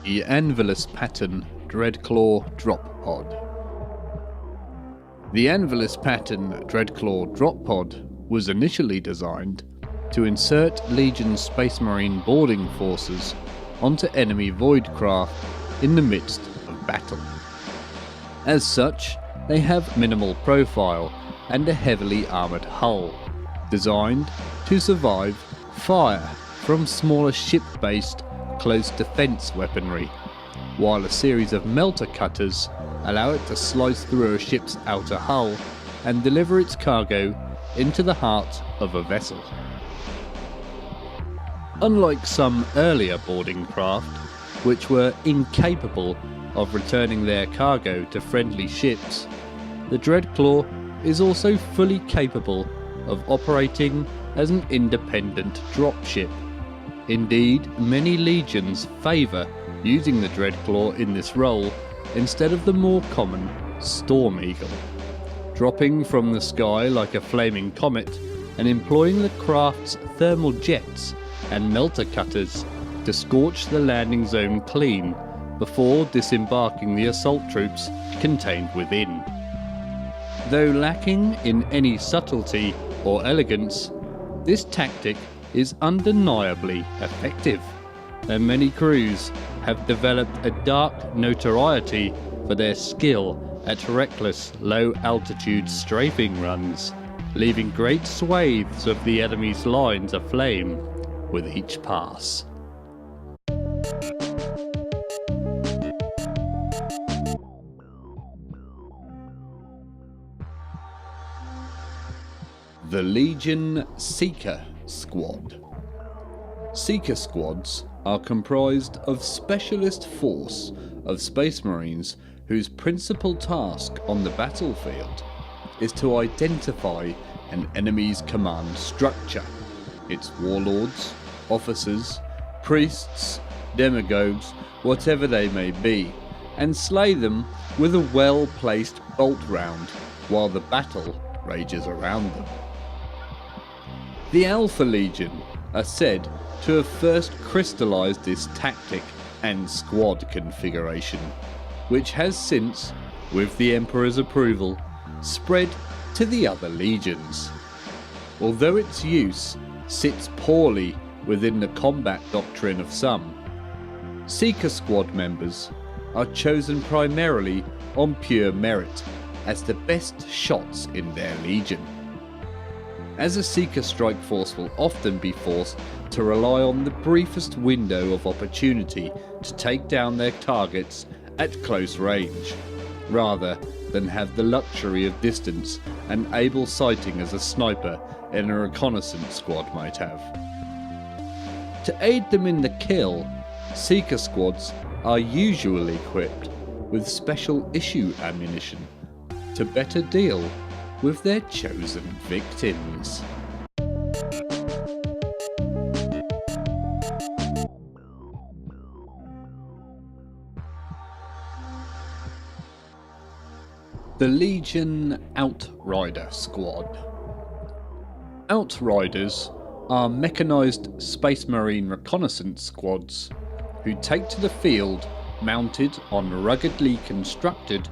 the Anvilus pattern DREADCLAW drop pod. The Anvilus pattern DREADCLAW drop pod was initially designed to insert Legion Space Marine boarding forces onto enemy void craft in the midst of battle. As such, they have minimal profile and a heavily armoured hull, designed to survive fire from smaller ship-based close defence weaponry, while a series of melter cutters allow it to slice through a ship's outer hull and deliver its cargo into the heart of a vessel. Unlike some earlier boarding craft, which were incapable of returning their cargo to friendly ships, the DREADCLAW is also fully capable of operating as an independent dropship. Indeed, many legions favour using the DREADCLAW in this role instead of the more common Storm Eagle, dropping from the sky like a flaming comet and employing the craft's thermal jets and melter cutters to scorch the landing zone clean before disembarking the assault troops contained within. Though lacking in any subtlety or elegance, this tactic is undeniably effective, and many crews have developed a dark notoriety for their skill at reckless low-altitude strafing runs, leaving great swathes of the enemy's lines aflame with each pass. The Legion Seeker Squad. Seeker squads are comprised of specialist force of Space Marines whose principal task on the battlefield is to identify an enemy's command structure, its warlords, officers, priests, demagogues, whatever they may be, and slay them with a well-placed bolt round while the battle rages around them. The Alpha Legion are said to have first crystallised this tactic and squad configuration, which has since, with the Emperor's approval, spread to the other legions. Although its use sits poorly within the combat doctrine of some, Seeker Squad members are chosen primarily on pure merit as the best shots in their legion, as a Seeker strike force will often be forced to rely on the briefest window of opportunity to take down their targets at close range, rather than have the luxury of distance and able sighting as a sniper in a reconnaissance squad might have. To aid them in the kill, Seeker squads are usually equipped with special issue ammunition to better deal with their chosen victims. The Legion Outrider Squad. Outriders are mechanised Space Marine reconnaissance squads who take to the field mounted on ruggedly constructed,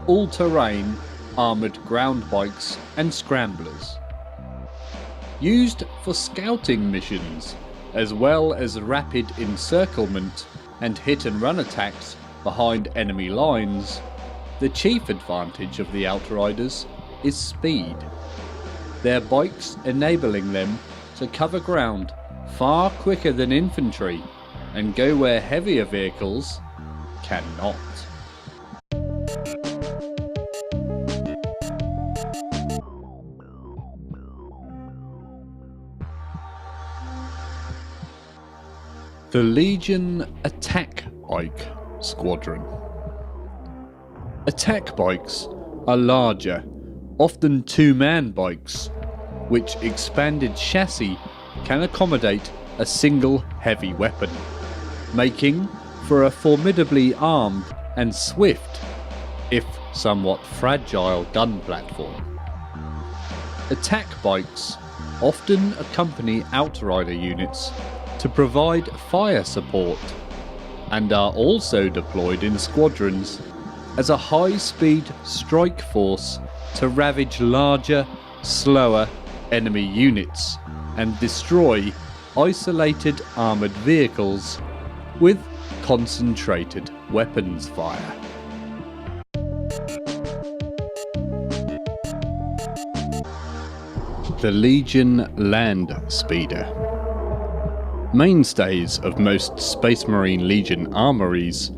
all-terrain armoured ground bikes and scramblers. Used for scouting missions as well as rapid encirclement and hit and run attacks behind enemy lines, the chief advantage of the Outriders is speed, their bikes enabling them to cover ground far quicker than infantry and go where heavier vehicles cannot. The Legion Attack Bike Squadron. Attack bikes are larger, often two-man bikes, which expanded chassis can accommodate a single heavy weapon, making for a formidably armed and swift, if somewhat fragile gun platform. Attack bikes often accompany Outrider units to provide fire support, and are also deployed in squadrons as a high-speed strike force to ravage larger, slower enemy units and destroy isolated armoured vehicles with concentrated weapons fire. The Legion Land Speeder. Mainstays of most Space Marine Legion armories,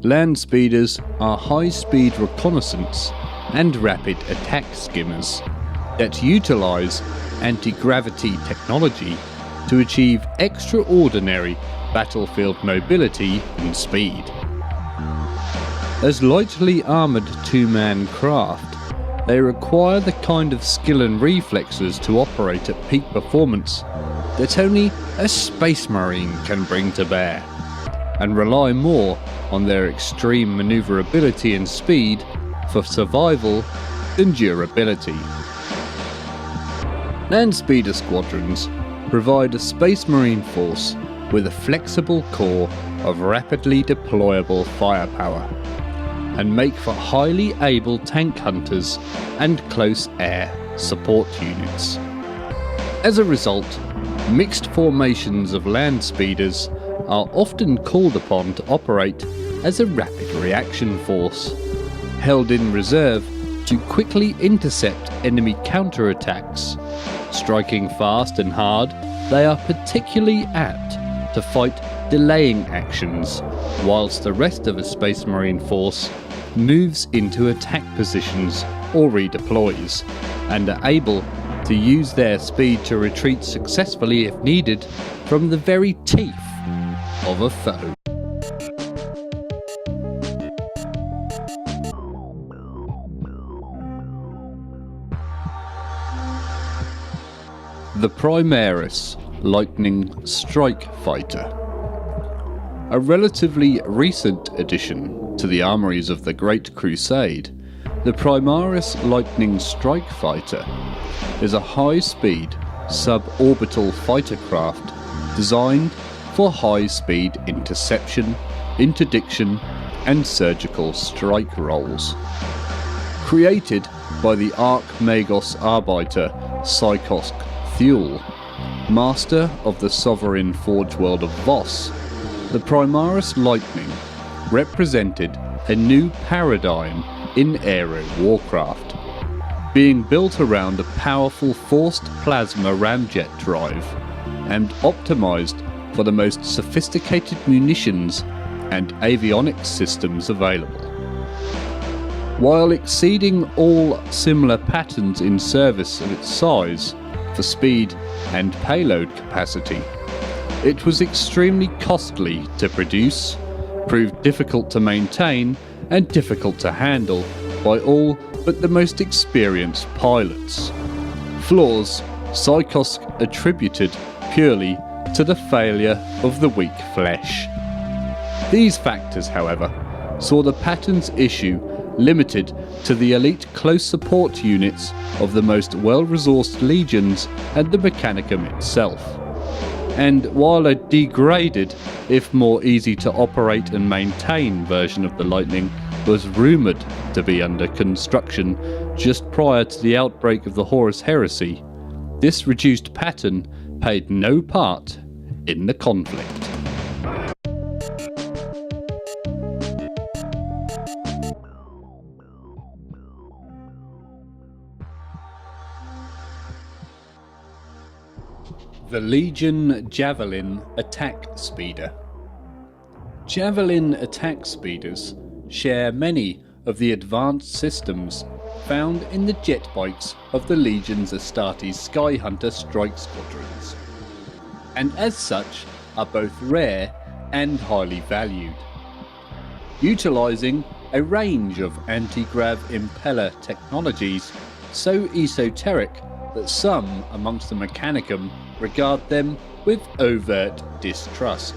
land speeders are high-speed reconnaissance and rapid attack skimmers that utilise anti-gravity technology to achieve extraordinary battlefield mobility and speed. As lightly armoured two-man craft, they require the kind of skill and reflexes to operate at peak performance that only a Space Marine can bring to bear, and rely more on their extreme manoeuvrability and speed for survival than durability. Land speeder squadrons provide a Space Marine force with a flexible core of rapidly deployable firepower, and make for highly able tank hunters and close air support units. As a result, mixed formations of land speeders are often called upon to operate as a rapid reaction force, held in reserve to quickly intercept enemy counterattacks. Striking fast and hard, they are particularly apt to fight delaying actions, whilst the rest of a Space Marine force moves into attack positions or redeploys, and are able to use their speed to retreat successfully if needed from the very teeth of a foe. The Primaris Lightning Strike Fighter. A relatively recent addition to the armories of the Great Crusade, the Primaris Lightning Strike Fighter is a high-speed suborbital fighter craft designed for high-speed interception, interdiction and surgical strike roles. Created by the Archmagos Arbiter Psychosk Thule, master of the sovereign forge world of Voss, the Primaris Lightning represented a new paradigm in aero warcraft, being built around a powerful forced plasma ramjet drive and optimised for the most sophisticated munitions and avionics systems available. While exceeding all similar patterns in service of its size, for speed and payload capacity, it was extremely costly to produce, proved difficult to maintain and difficult to handle by all but the most experienced pilots. Flaws Psychosk attributed purely to the failure of the weak flesh. These factors, however, saw the pattern's issue limited to the elite close support units of the most well-resourced legions and the Mechanicum itself. And while a degraded, if more easy to operate and maintain version of the Lightning was rumoured to be under construction just prior to the outbreak of the Horus Heresy, this reduced pattern played no part in the conflict. The Legion Javelin Attack Speeder. Javelin attack speeders share many of the advanced systems found in the jetbikes of the Legion's Astartes Skyhunter strike squadrons, and as such are both rare and highly valued. Utilising a range of anti-grav impeller technologies so esoteric that some amongst the Mechanicum regard them with overt distrust.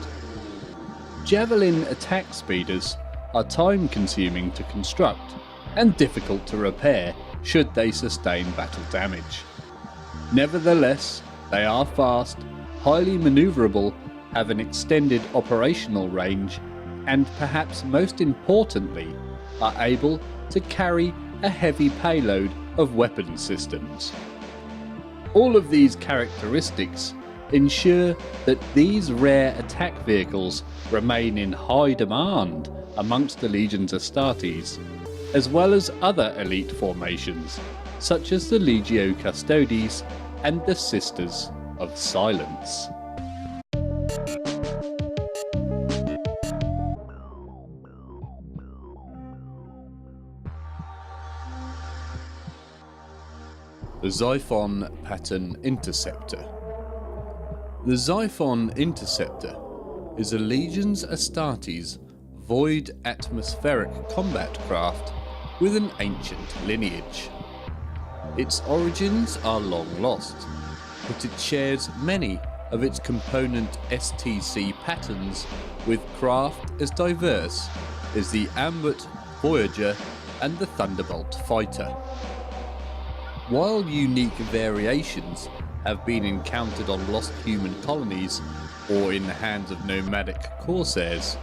Javelin attack speeders are time-consuming to construct and difficult to repair should they sustain battle damage. Nevertheless, they are fast, highly manoeuvrable, have an extended operational range, and perhaps most importantly, are able to carry a heavy payload of weapon systems. All of these characteristics ensure that these rare attack vehicles remain in high demand amongst the Legion's Astartes, as well as other elite formations such as the Legio Custodes and the Sisters of Silence. The XIPHON Pattern Interceptor. The XIPHON Interceptor is a Legion's Astartes void atmospheric combat craft with an ancient lineage. Its origins are long lost, but it shares many of its component STC patterns with craft as diverse as the Ambut Voyager and the Thunderbolt fighter. While unique variations have been encountered on lost human colonies or in the hands of nomadic corsairs,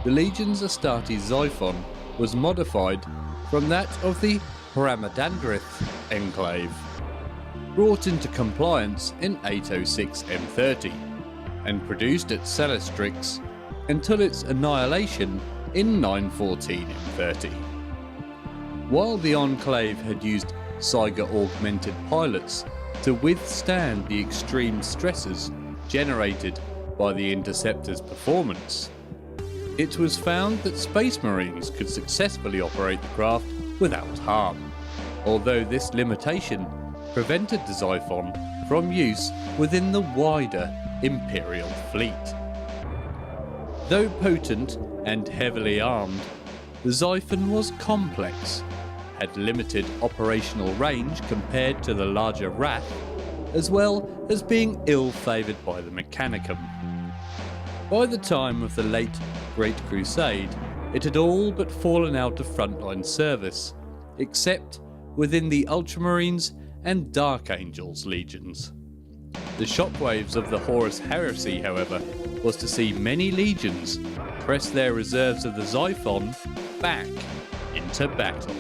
the Legion's Astartes XIPHON was modified from that of the Ramadandrith Enclave, brought into compliance in 806 M30, and produced at Celestrix until its annihilation in 914 M30. While the Enclave had used Saiga-augmented pilots to withstand the extreme stresses generated by the Interceptor's performance, it was found that Space Marines could successfully operate the craft without harm, although this limitation prevented the XIPHON from use within the wider Imperial fleet. Though potent and heavily armed, the XIPHON was complex, had limited operational range compared to the larger Wrath, as well as being ill-favoured by the Mechanicum. By the time of the late Great Crusade, it had all but fallen out of frontline service, except within the Ultramarines and Dark Angels legions. The shockwaves of the Horus Heresy, however, was to see many legions press their reserves of the XIPHON back into battle.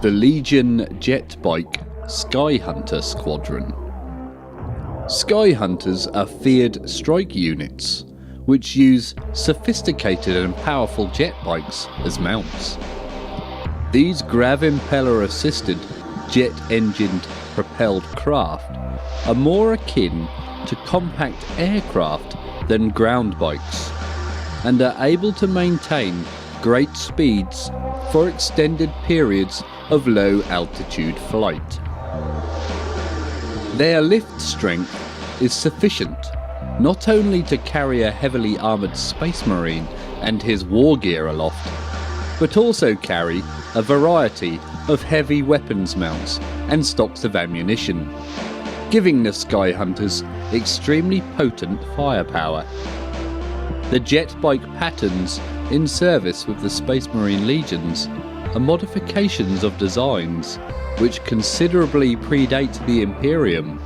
The Legion JETBIKE Skyhunter Squadron. Skyhunters are feared strike units, which use sophisticated and powerful jet bikes as mounts. These grav-impeller-assisted, jet-engined propelled craft are more akin to compact aircraft than ground bikes, and are able to maintain great speeds for extended periods of low altitude flight. Their lift strength is sufficient not only to carry a heavily armoured Space Marine and his war gear aloft, but also carry a variety of heavy weapons mounts and stocks of ammunition, giving the Skyhunters extremely potent firepower. The JETBIKE patterns in service with the Space Marine legions are modifications of designs which considerably predate the Imperium,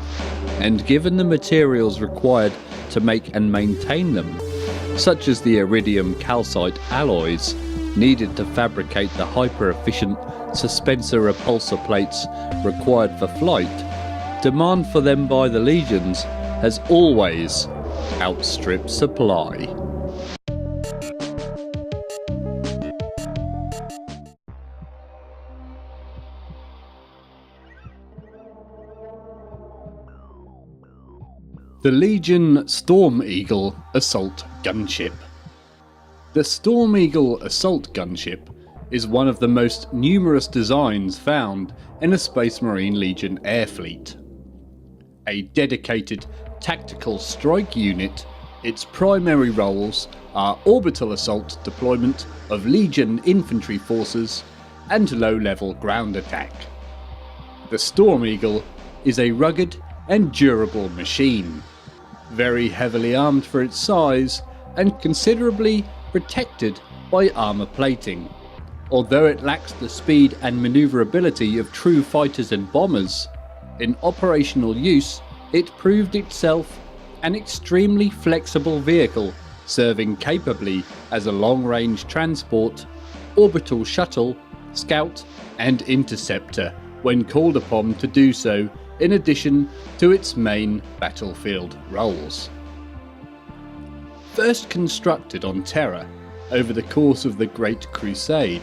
and given the materials required to make and maintain them, such as the iridium calcite alloys needed to fabricate the hyper-efficient suspensor repulsor plates required for flight, demand for them by the legions has always outstripped supply. The Legion Storm Eagle Assault Gunship. The Storm Eagle Assault Gunship is one of the most numerous designs found in a Space Marine Legion air fleet. A dedicated tactical strike unit, its primary roles are orbital assault deployment of Legion infantry forces and low-level ground attack. The Storm Eagle is a rugged and durable machine, very heavily armed for its size and considerably protected by armour plating, although it lacks the speed and manoeuvrability of true fighters and bombers, in operational use it proved itself an extremely flexible vehicle, serving capably as a long-range transport, orbital shuttle, scout and interceptor when called upon to do so, in addition to its main battlefield roles. First constructed on Terra over the course of the Great Crusade,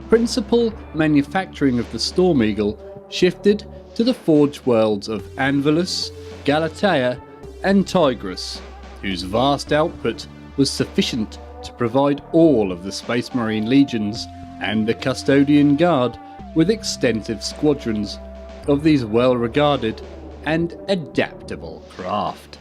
principal manufacturing of the Storm Eagle shifted to the forge worlds of Anvilus, Galatea and Tigris, whose vast output was sufficient to provide all of the Space Marine legions and the Custodian Guard with extensive squadrons of these well-regarded and adaptable craft.